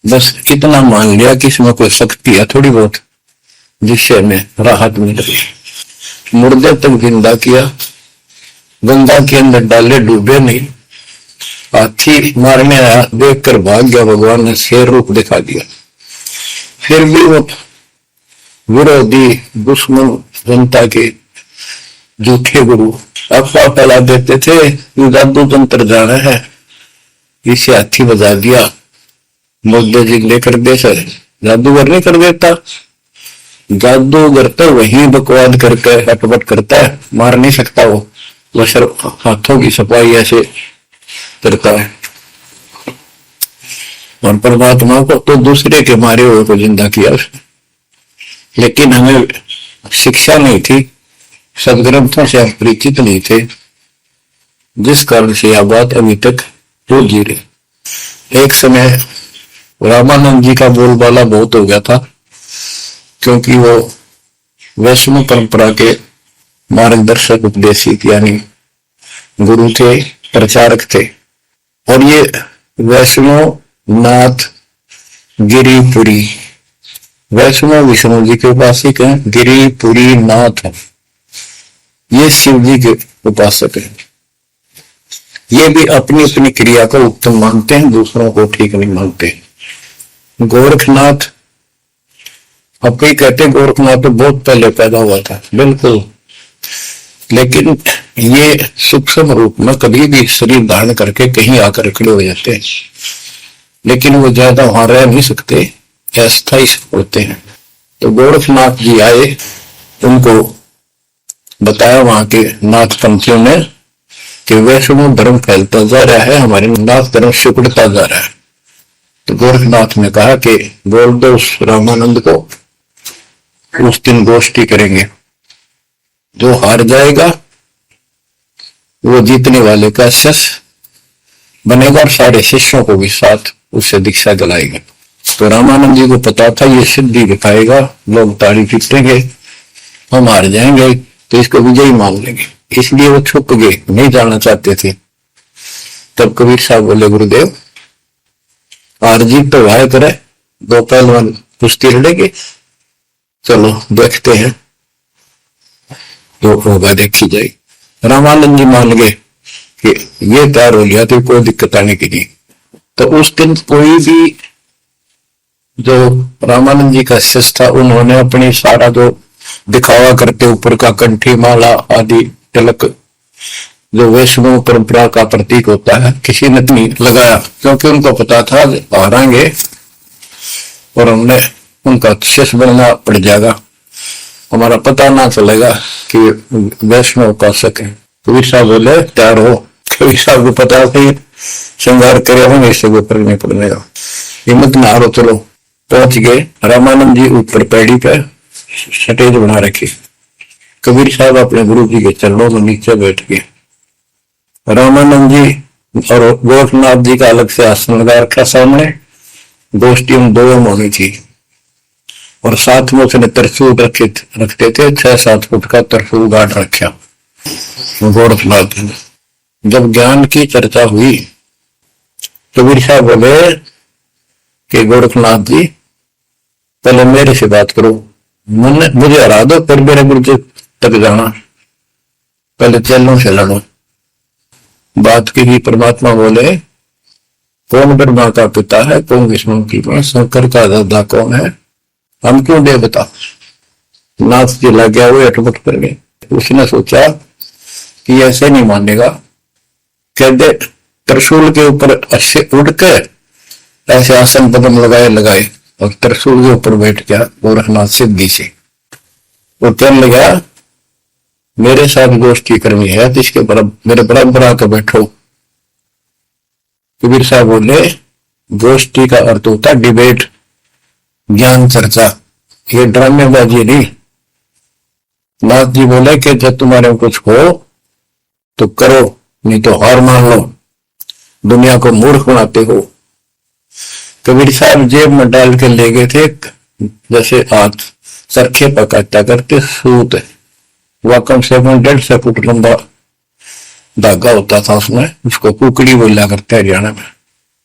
बस इतना मान लिया कि इसमें कोई शक्ति है थोड़ी बहुत, जिससे हमें राहत मिल रही। मुर्दे तक जिंदा किया, गंगा के अंदर डाले, डूबे नहीं। हाथी मारने आया, देख कर भाग गया, भगवान ने शेर रूप दिखा दिया। फिर भी वो विरोधी दुश्मन जनता के झूठे गुरु अफवाह फैला देते थे, ये जादू तंत्र जाना है, इसे हाथी बजा दिया, मुद्दे जी लेकर दे सर, जादूगर नहीं कर देता। जादूगर तो वही बकवाद करके हटबट करता है, मार नहीं सकता वो सिर्फ हाथों की सफाई ऐसे करता है। और परमात्मा को तो दूसरे के मारे हुए को जिंदा किया उसने। लेकिन हमें शिक्षा नहीं थी, सदग्रंथों से हम परिचित नहीं थे, जिस कारण से यह बात अभी तक भूल जी रही। एक समय रामानंद जी का बोलबाला बहुत हो गया था, क्योंकि वो वैष्णव परंपरा के मार्गदर्शक उपदेशित यानी गुरु थे, प्रचारक थे। और ये वैष्णव नाथ गिरिपुरी, वैष्णव विष्णु जी के उपासक हैं, गिरिपुरी नाथ है, ये शिव जी के उपासक हैं। ये भी अपनी अपनी क्रिया को उत्तम मानते हैं, दूसरों को ठीक नहीं मानते। गोरखनाथ अब कई कहते हैं गोरखनाथ तो बहुत पहले पैदा हुआ था, बिल्कुल, लेकिन ये सूक्ष्म रूप में कभी भी शरीर धारण करके कहीं आकर खड़े हो जाते हैं, लेकिन वो ज्यादा वहां रह नहीं सकते, अस्थायी होते हैं। तो गोरखनाथ जी आए, उनको बताया वहां के नाथ पंथियों ने कि वैष्णव धर्म फैलता जा रहा है, हमारे नाथ धर्म सिकुड़ता जा रहा है। तो गोरखनाथ ने कहा कि बोल दो उस रामानंद को, उस दिन गोष्ठी करेंगे, जो हार जाएगा वो जीतने वाले का शिष्य बनेगा और सारे शिष्यों को भी साथ उससे दीक्षा दिलाएंगे। तो रामानंद जी को पता था ये सिद्धि दिखाएगा, लोग ताड़ी पीटेंगे, हम हार जाएंगे तो इसको विजयी मान लेंगे, इसलिए वो छुप गए, नहीं जाना चाहते थे। तब कबीर साहब बोले गुरुदेव हार जीत तो भाई करे, दो पहलवान कुश्ती लड़ेंगे, चलो देखते हैं, तो होगा देखी जाए। रामानंद जी मान गए कि ये तैयार हो लिया तो कोई दिक्कत आने की नहीं। तो उस दिन कोई भी जो रामानंद जी का शिष्य था, उन्होंने अपनी सारा जो दिखावा करते ऊपर का कंठी माला आदि तिलक जो वैष्णव परंपरा का प्रतीक होता है, किसी ने नहीं लगाया, क्योंकि उनको पता था हारेंगे और हमने उनका शिष्य बनना पड़ जाएगा, हमारा पता ना चलेगा कि वैष्णव उपासक है। कबीर साहब बोले तैयार हो। कबीर साहब को पता कि श्रृंगार करे होंगे, इससे वो फर्क नहीं पड़ने का, हिम्मत ना हारो, चलो। पहुंच गए, रामानंद जी ऊपर पैड़ी पे स्टेज बना रखी, कबीर साहब अपने गुरु जी के चरणों में नीचे बैठ गए। रामानंद जी और गोरखनाथ जी का अलग से आसन लगा रखा सामने, गोष्ठी उन दोनों में होनी थी, और साथ में उसने त्रिशूल रखते थे, 6-7 फुट का त्रिशूल गाड़ रखा गोरखनाथ ने। जब ज्ञान की चर्चा हुई, कबीर साहब बोले कि गोरखनाथ जी पहले मेरे से बात करो, मुझे हरा दो फिर मेरे गुरु जी तक जाना, पहले चैलों से लड़ो। बात की परमात्मा बोले कौन ब्रह्मा का पिता है, कौन विष्णु की मां, शंकर का दादा कौन है, हम क्यों दे बता। नाथ जी लग गया, वो अटपट कर गए। उसने सोचा कि ऐसे नहीं मानेगा, कहते त्रिशूल के ऊपर अच्छे उड़ के ऐसे आसन पदम लगाए और त्रिशूल के ऊपर बैठ गया गोरखनाथ सिद्धि से। वो कहने लगा मेरे साथ गोष्ठी करनी है तो इसके मेरे बराबर आकर बैठो। कबीर साहब बोले गोष्ठी का अर्थ होता डिबेट, ज्ञान चर्चा, ये ड्रामेबाजी नहीं। नाथ जी बोले कि जब तुम्हारे कुछ हो तो करो, नहीं तो हार मान लो, दुनिया को मूर्ख बनाते हो। कबीर साहब जेब में डाल के ले गए थे, जैसे हाथ सरखे पकाता करते सूत, वह कम से कम 1.5 फुट लंबा धागा होता था उसमें, उसको कुकड़ी बोला करते हरियाणा में,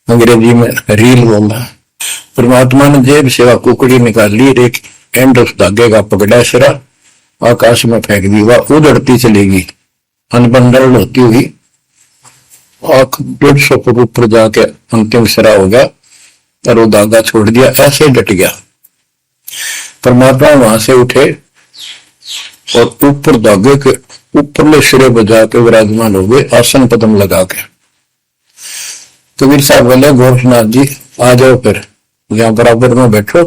अंग्रेजी में रील बोलना। परमात्मा ने जेब से वह कुकड़ी निकाल ली, एक एंड उस धागे का पकड़ा सिरा, आकाश में फेंक दी, वह उड़ती चलेगी अनबंडल होती हुई, 150 फुट ऊपर जाके अंतिम सिरा हो गया और वो धागा छोड़ दिया, ऐसे डट गया। परमात्मा वहां से उठे और ऊपर धागे के ऊपरले सिरे बजा के विराजमान हो गए, आसन पदम लगा के। कबीर साहब बोले गोरखनाथ जी आ जाओ, फिर यहाँ बराबर में बैठो,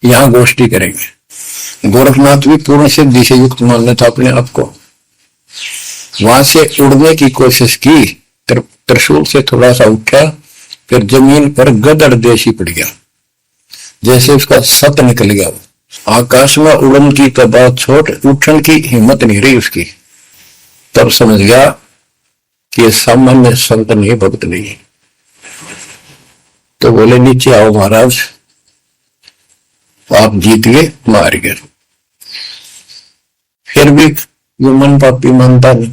यहाँ गोष्ठी करेंगे। गोरखनाथ भी पूर्ण सिद्धि से युक्त मान लेता अपने आप को। वहां से उड़ने की कोशिश की, त्रिशूल से थोड़ा सा उठा, फिर जमीन पर गदड़ देशी पड़ गया, जैसे उसका सत निकल गया। आकाश में उड़न की तो बात छोड़, उठन की हिम्मत नहीं रही उसकी। तब समझ गया कि ये सामान्य संत नहीं, भक्त नहीं। तो बोले नीचे आओ महाराज, आप जीत गए, मार गए। फिर भी जो मन पापी मानता नहीं,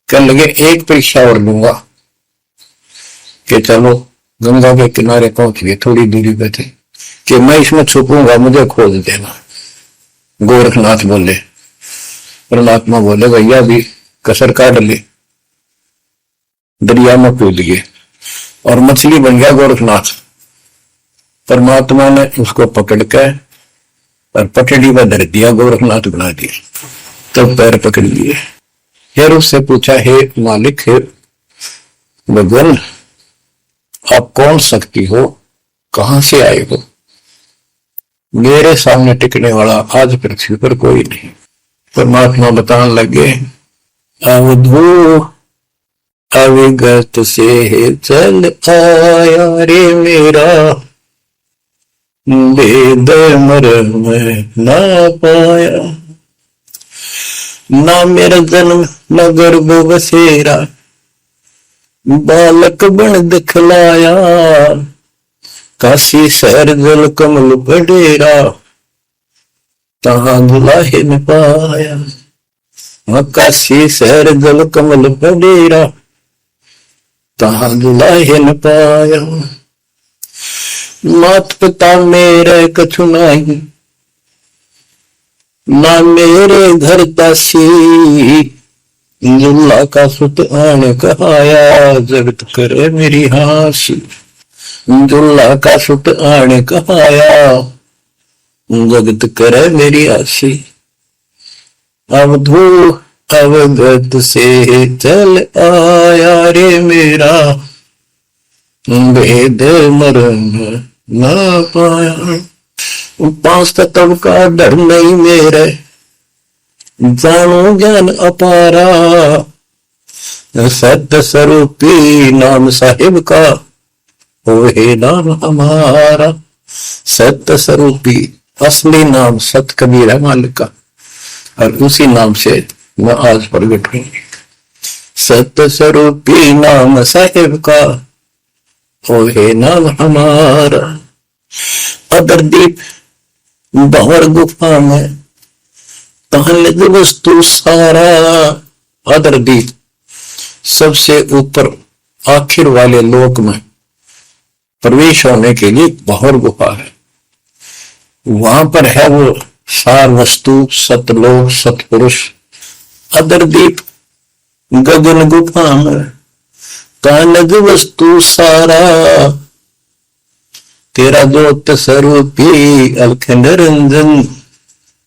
कहने लगे एक परीक्षा और लूंगा, कि चलो गंगा के किनारे पहुंच गए, थोड़ी दूरी पे थे, कि मैं इसमें छुपूंगा, मुझे खोज देना। गोरखनाथ बोले, परमात्मा बोले भैया भी कसर काट ले, दरिया में कूद गए और मछली बन गया गोरखनाथ। परमात्मा ने उसको पकड़ कर और पटड़ी पर धर दिया, गोरखनाथ बना दिया। तब पैर पकड़ लिए। फिर उससे पूछा, हे मालिक, हे भगवान, आप कौन शक्ति हो, कहां से आए हो? मेरे सामने टिकने वाला आज पृथ्वी पर कोई नहीं। परमात्मा बताने लगे, अवधू अविगत से चल आया रे मेरा, वेद मर्म ना पाया। ना मेरा जन्म न गर्भ बसेरा, बालक बन दिखलाया। काशी शहर जल कमल बडेरा, तहां दुलाहे न पाया। काशी शहर जल कमल बडेरा, तहां दुलाहे न पाया। मात पिता मेरे कछु नहीं, ना मेरे घर दासी। दुल्ला का सुत आने कहाया, जगत करे मेरी हासी। दुल्ला का सुत आने कहाया, जगत करे मेरी हासी। अवधू अवगत से चल आया रे मेरा, वेद मर्म ना पाया। 5 तत्व का डर नहीं मेरे, जानो ज्ञान अपारा। सत्य स्वरूपी नाम साहिब का, ओहे नाम हमारा। सत्य स्वरूपी असली नाम सत कबीर है मालिक का, और उसी नाम से मैं आज प्रकट हूं। सत्य स्वरूपी नाम साहिब का, ओहे नाम हमारा। अदरदीप भंवर गुफा में तहलिद वस्तु सारा। अदरदीप सबसे ऊपर आखिर वाले लोक में प्रवेश होने के लिए भंवर गुफा है। वहां पर है वो सार वस्तु, सतलोक, सतपुरुष। अदरदीप गगन गुफा में तहलिद वस्तु सारा। तेरा ज्योत स्वरूपी अलख निरंजन,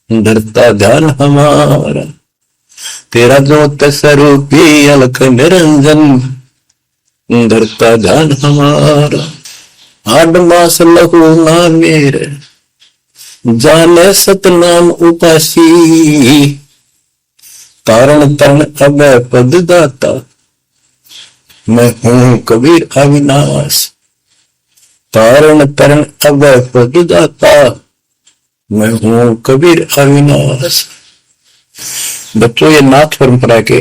डरता ध्यान हमारा। तेरा ज्योत स्वरूपी अलख निरंजन, डरता ध्यान हमारा। 8 मास लहू ना मेरे, जाने सतनाम उपासी। तारण तरण अभय पद दाता, मैं हूं कबीर अविनाश। तारण तरण अभय पद दाता, मैं हूं कबीर अविनाश। बच्चों, ये नाथ परंपरा के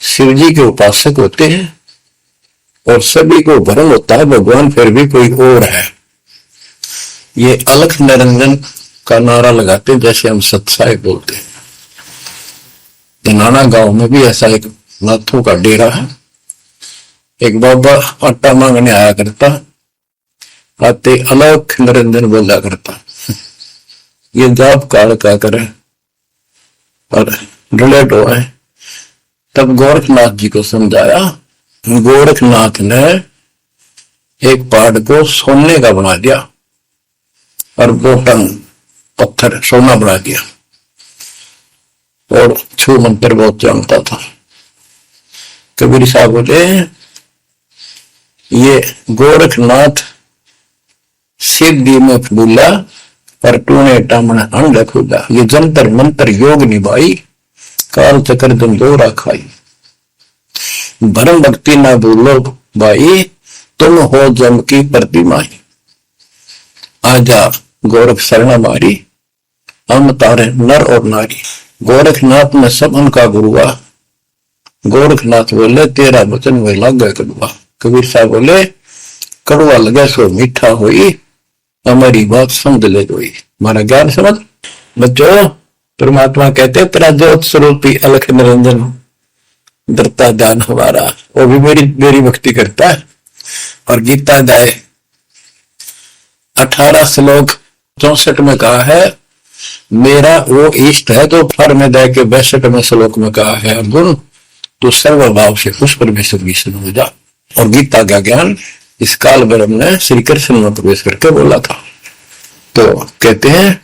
शिव जी के उपासक होते हैं और सभी को भ्रम होता है भगवान फिर भी कोई और है। ये अलख निरंजन का नारा लगाते जैसे हम सत्साई बोलते हैं। धनाना गांव में भी ऐसा एक नाथों का डेरा है। एक बाबा आटा मांगने आया करता, आते अलख निरंजन बोला करता। ये जाप काल का करे और रिलेट हुआ है। तब गोरखनाथ जी को समझाया। गोरखनाथ ने एक पहाड़ को सोने का बना दिया और 2 टन पत्थर सोना बना दिया, और छू मंत्र बहुत जानता था। कबीर साहब बोले, ये गोरखनाथ सिद्धि में फूला, पर तूने टामना अंड खुला। ये जंतर मंत्र योग निभाई, काल चक्र तुम दोरा खाई। भरम भक्ति ना भूलो भाई, तुम हो जम की प्रतिमाई। आजा गोरख शरण मारी, हम तारे नर और नारी। गोरखनाथ में सब उनका गुरुआ। गोरखनाथ बोले, तेरा वचन में लग गए कड़ुआ। कबीर साहब बोले, कड़ुआ लगे सो मीठा होई, हमारी बात समझ ले जोई। हमारा ज्ञान समझ। बच्चों, परमात्मा कहते तेरा ज्योत स्वरूपी अलख निरंजन, डरता ध्यान हमारा। वो भी मेरी भक्ति करता है। और गीता अध्याय 18 श्लोक 64 में कहा है, मेरा वो इष्ट है। तो फर में दे के 62वें श्लोक में कहा है, अर्जुन तो सर्वभाव से उस परमेश्वर की सुन हो जा। और गीता का ज्ञान इस काल ब्रह्म ने श्री कृष्ण में प्रवेश करके बोला था। तो कहते हैं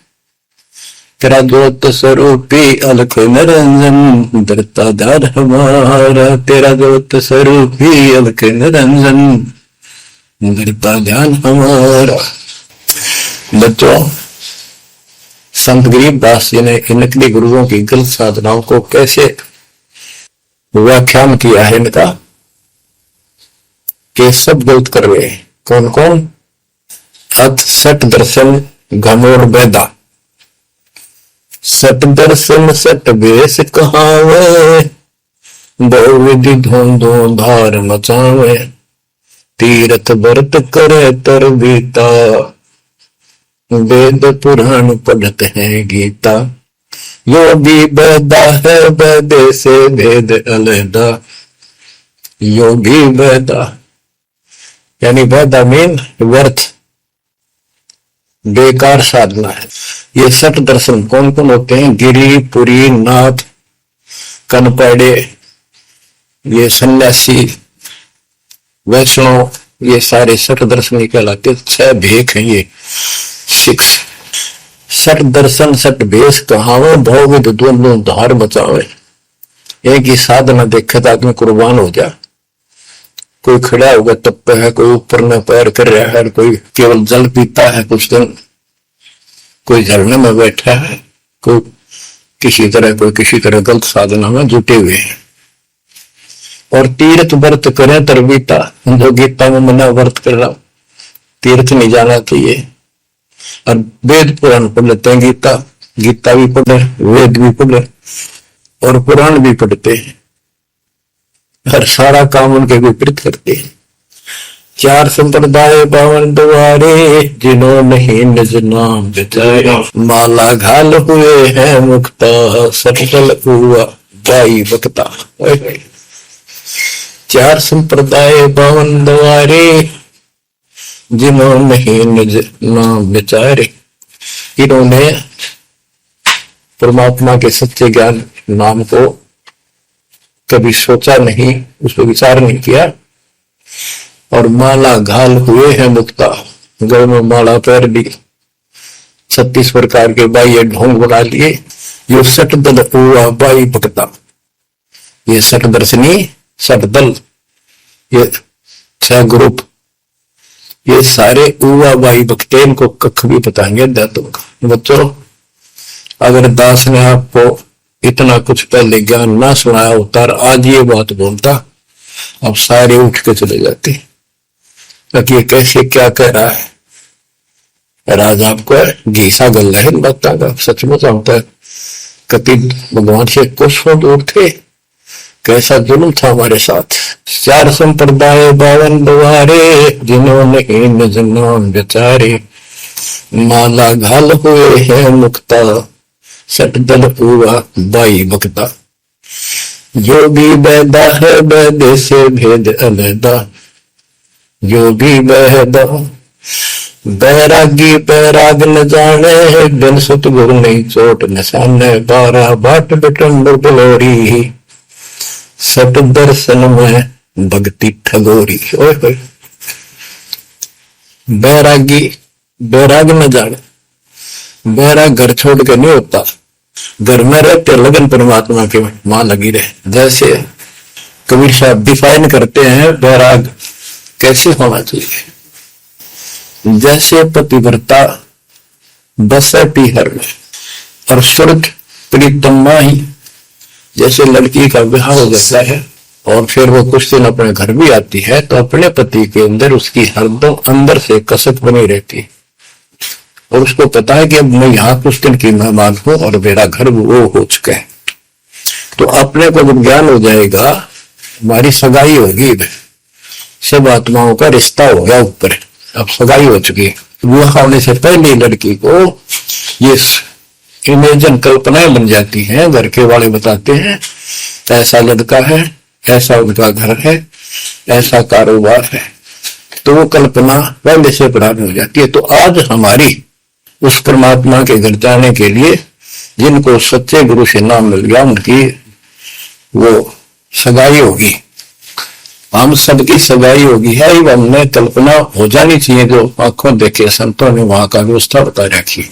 तेरा ज्योत स्वरूपी अलख निरंजन धरता दार हमारा, तेरा ज्योत स्वरूपी अलख निरंजन धरता ध्यान हमारा। बच्चों, संत गरीबदास जी ने इन नकली गुरुओं की गलत साधनाओं को कैसे व्याख्यान किया है इनका, कि सब गलत कर रहे। कौन कौन? अथ सट दर्शन घनोर वेदा, सट दर्शन सट बेस कहावे, बहुविधि धों धार मचावे, तीर्थ व्रत करे तर बीता, वेद पुराण पढ़ते हैं गीता। योगी वेदा है वेदे से भेद अलहदा, योगी वेदा यानी वेदा मीन व्यर्थ बेकार साधना है। ये सठ दर्शन कौन कौन होते हैं? गिरी, पुरी, नाथ, कनपैड़े, ये सन्यासी, वैष्णव, ये सारे सठ दर्शन कहलाते। 6 भेख हैं ये 6। सठ दर्शन सठ भेष कहावे, भौविध दोनों धार बचावे। एक ही साधना देखे तो आदमी कुर्बान हो जा। कोई खड़ा होगा तब पे है, कोई ऊपर में पैर कर रहा है, कोई केवल जल पीता है कुछ दिन, कोई झरने में बैठा है, कोई किसी तरह गलत साधना में जुटे हुए हैं। और तीर्थ व्रत करें तरबीता, जो गीता में मना व्रत कर रहा, तीर्थ नहीं जाना चाहिए। और वेद पुराण पढ़ लेते हैं, गीता भी पढ़े, वेद भी पढ़े और पुराण भी पढ़ते हैं, हर सारा काम उनके विपरीत करते हैं। 4 संप्रदाय पावन द्वारे, जिन्होंने निज नाम बचाया, माला घाल हुए हैं मुक्ता, सटल हुआ बाई बकता। 4 संप्रदाय पावन द्वारे, जिन्होंने निज नाम विचारे। इन्होंने परमात्मा के सच्चे ज्ञान नाम को कभी सोचा नहीं, उस पर विचार नहीं किया। और माला घाल हुए हैं मुक्ता, गल में माला पैर ली, 36 प्रकार के बाह्य ढोंग बना लिए। यो सठ दल हुआ बाई भक्ता, ये सठ दर्शनी, सठ दल, ये 6 ग्रुप, ये सारे उवा बाई भक्ते, इनको कख भी बताएंगे दातों का। बच्चों, अगर दास ने आपको इतना कुछ पहले ज्ञान ना सुनाया होता और आज ये बात बोलता, अब सारे उठ के चले जाते ताकि ये कैसे क्या कह रहा है। राज आपको घीसा गल है इन बातों का, सचमुच होता है। कति भगवान से कोसों दूर थे, कैसा जुल्म था हमारे साथ। 4 संप्रदाय 52 द्वारे, जिन्होंने निज नाम विचारे, माला घाल हुए हैं मुक्ता, सट दल हुआ बाई भक्ता। योगी वेदा है वेदे से भेद अलहदा, योगी वेदा बैरागी बैराग न जाने, बिन सतगुरु नहीं चोट निशाने, 12 बाट बिटंबर बलोरी, सट दर्शन में भक्ति ठगोरी। ओए बैरागी बैराग न जाने, बैराग घर छोड़ के नहीं होता, घर में रहते लगन परमात्मा के मां लगी रहे। जैसे कबीर साहब डिफाइन करते हैं बैराग कैसे होना चाहिए। जैसे पतिव्रता बसे पीहर में और स्वर्ग प्रीतम माही, जैसे लड़की का विवाह हो जाता है और फिर वो कुछ दिन अपने घर भी आती है, तो अपने पति के अंदर उसकी हरदम अंदर से कसक बनी रहती है और उसको पता है कि अब मैं यहाँ कुछ दिन की मेहमान हूं और मेरा घर वो हो चुका है। तो अपने को जब ज्ञान हो जाएगा, हमारी सगाई होगी, सब आत्माओं का रिश्ता हो गया ऊपर, अब सगाई हो चुकी है। वो होने से पहले लड़की को ये इमेजन कल्पनाएं बन जाती हैं। घर के वाले बताते हैं ऐसा लड़का है, ऐसा उनका घर है, ऐसा कारोबार है, तो वो कल्पना पहले से पुरानी हो जाती है। तो आज हमारी उस परमात्मा के घर जाने के लिए जिनको सच्चे गुरु से नाम मिल गया, उनकी वो सगाई होगी, हम सबकी सगाई होगी है, हमने कल्पना हो जानी चाहिए जो आंखों देखे संतों ने वहां का व्यवस्था बता रखी।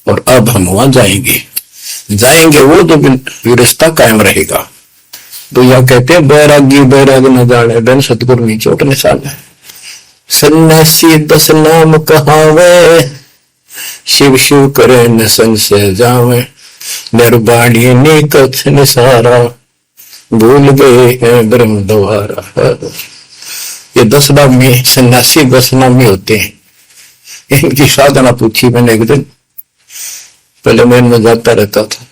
और अब हम वहां जाएंगे वो तो रिश्ता कायम रहेगा। तो यह कहते हैं बैरागी बैराग न जाने बिन सतगुरु नी चोट निशान है। सन्यासी 10 नाम कहावे, शिव शिव करे न संशय जावे, निर्वाणी ने कछ निसारा, भूल गए हैं ब्रह्म द्वारा। ये 10 नामी सन्यासी 10 नामी होते हैं। इनकी साधना पूछी मैंने एक दिन, पहले मैं इनमें जाता रहता था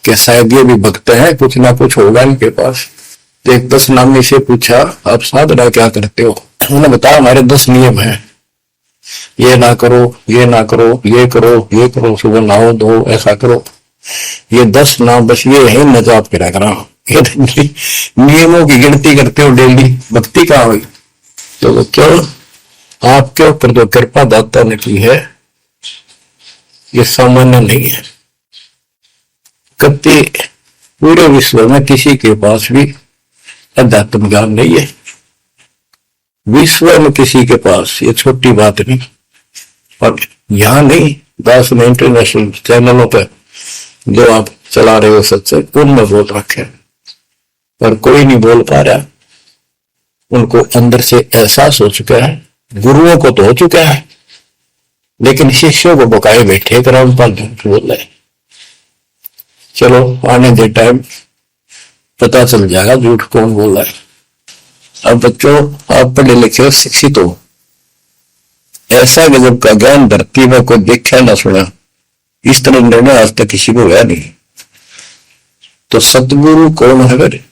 कि शायद ये भी भक्त हैं, कुछ ना कुछ होगा इनके पास। तो एक 10 नामी से पूछा आप साधना क्या करते हो? उन्होंने बताया हमारे 10 नियम हैं, ये ना करो, ये ना करो, ये करो, ये करो, सुबह नहाओ धो, ऐसा करो। ये 10 नाम बस ये है, मजाक करा करा, नियमों की गिनती करते हो डेली, भक्ति कहाँ हुई? तो क्यों आपके ऊपर जो कृपा दाता ने की है ये सामान्य नहीं है। कभी पूरे विश्व में किसी के पास भी अध्यात्म ज्ञान नहीं है, विश्व में किसी के पास, ये छोटी बात नहीं। और यहां नहीं, दास ने इंटरनेशनल चैनलों पर जो आप चला रहे हो सत्संग, उनमें बोल रखे, पर कोई नहीं बोल पा रहा। उनको अंदर से एहसास हो चुका है, गुरुओं को तो हो चुका है, लेकिन शिष्यों को बकाए बैठे कर हम पर झूठ बोल रहे। चलो आने दे टाइम, पता चल जाएगा झूठ कौन बोल रहा है। अब बच्चों आप पढ़े लिखे हो, शिक्षित हो, ऐसा गजब का ज्ञान धरती में कोई देखा ना सुना, इस तरह निर्णय आज तक किसी को हुआ नहीं। तो सतगुरु कौन है? फिर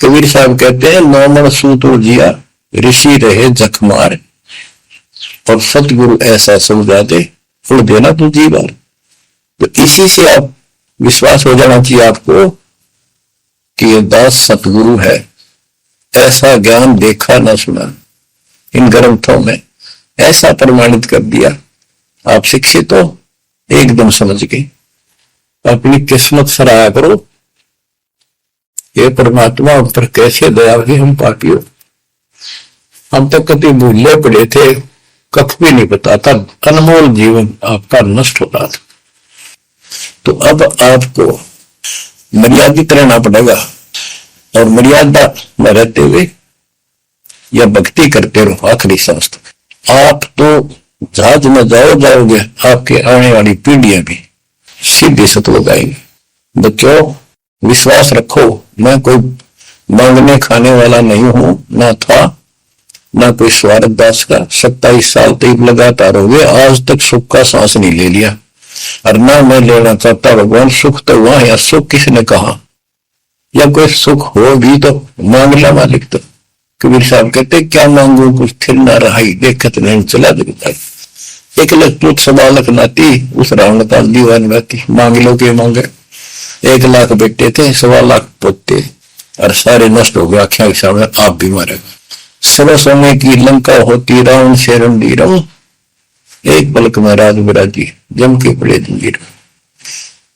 कबीर साहब कहते हैं नौमन सूतु जिया ऋषि रहे जखमार, और सतगुरु ऐसा समझा दे फुल देना तू जी बार। तो इसी से आप विश्वास हो जाना चाहिए आपको कि ये दास सतगुरु है, ऐसा ज्ञान देखा ना सुना, इन ग्रंथों में ऐसा प्रमाणित कर दिया। आप शिक्षित हो, एकदम समझ गए, अपनी किस्मत सराहा करो। ये परमात्मा हम पर कैसे दया हुई, हम पापी हो। हम तो कभी भूले पड़े थे, कख भी नहीं पता था, अनमोल जीवन आपका नष्ट हो रहा था। तो अब आपको मर्यादित रहना पड़ेगा, और मर्यादा में रहते हुए या भक्ति करते रहो आखिरी सांस तक। आप तो जहाज में जाओगे, आपके आने वाली पीढ़ियां भी सीधे सतलोक आएंगे। बच्चों विश्वास रखो, मैं कोई मांगने खाने वाला नहीं हूं, ना था ना कोई स्वार्थ दास का। 27 साल तक लगातार हो गए, आज तक सुख का सांस नहीं ले लिया, और ना मैं लेना चाहता। भगवान सुख तो वहां, या सुख किसने कहा? या कोई सुख हो भी तो मांग ला मालिक। तो कबीर साहब कहते क्या मांगू कुछ थिर ना रहाई, देखत नहीं चला दिखता। 1 लाख पूछ 1.25 लाख नाती, उस रावण का दीवान रहती, मांग लो के मांगे। 1 लाख बेटे थे, 1.25 लाख पोते, और सारे नष्ट हो गए आख्या के सामने, आप भी मारेगा। सर्व समय की लंका होती रावण से रणधीरम, एक पलक में राज विराजी जम के पड़े जंजीर।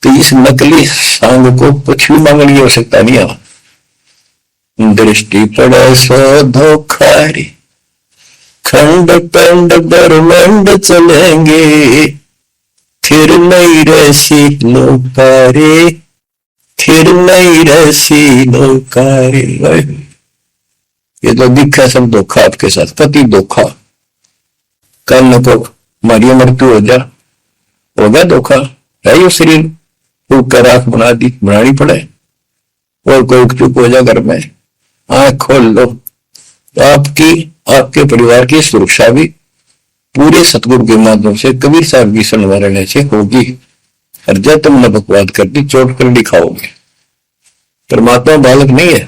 तो इस नकली सांग को कुछ भी मांगने की आवश्यकता नहीं है। दृष्टि पड़े सो धोखारी, खंड पंड ब्रह्मंड चलेंगे, फिर नहीं रसी लोकारे, फिर नहीं रसी लोकारे। ये तो दिखा सब धोखा आपके साथ, पति धोखा, कल को हमारी मृत्यु हो जा, हो गया धोखा है। ये शरीर फूक कर आंख बनानी पड़े, और कोई चुप हो जा घर में, आंख खोल लो। तो आपके परिवार की सुरक्षा भी पूरे सतगुरु के माध्यम से, कबीर साहब की संवारने से होगी। और जब तुमने बकवाद कर दी, चोट कर दिखाओगे। परमात्मा बालक नहीं है,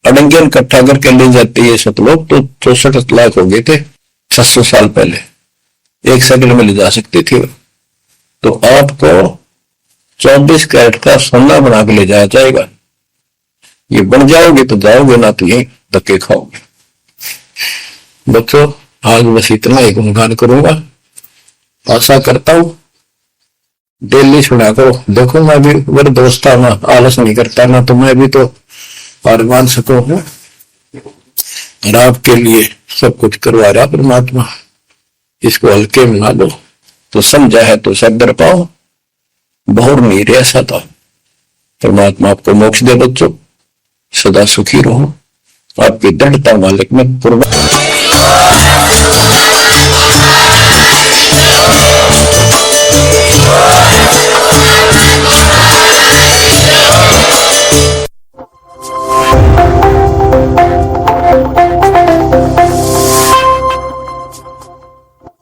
अड़ंगियन इकट्ठा करके ले जाते ये सतलोक। तो 64 लाख हो गए थे 600 साल पहले, 1 सेकंड में ले जा सकते थे। तो आपको 24 कैरेट का सोना बना के ले जाया जाएगा। ये बन जाओगे तो जाओगे, ना तो यही धक्के खाओगे। बच्चों आज बस इतना ही गुणगान करूंगा। आशा करता हूं डेली सुना करो। देखो मैं भी मेरे दोस्त था, मैं आलस नहीं करता ना, तो मैं भी तो हार मान सकूं और आपके लिए सब कुछ करवा रहा परमात्मा। इसको हल्के में ना लो, तो समझा है तो सदर पाओ, बहुर नहीं रह ऐसा था। परमात्मा आपको मोक्ष दे बच्चों, सदा सुखी रहो, आपकी दृढ़ता मालिक में कुर्बान।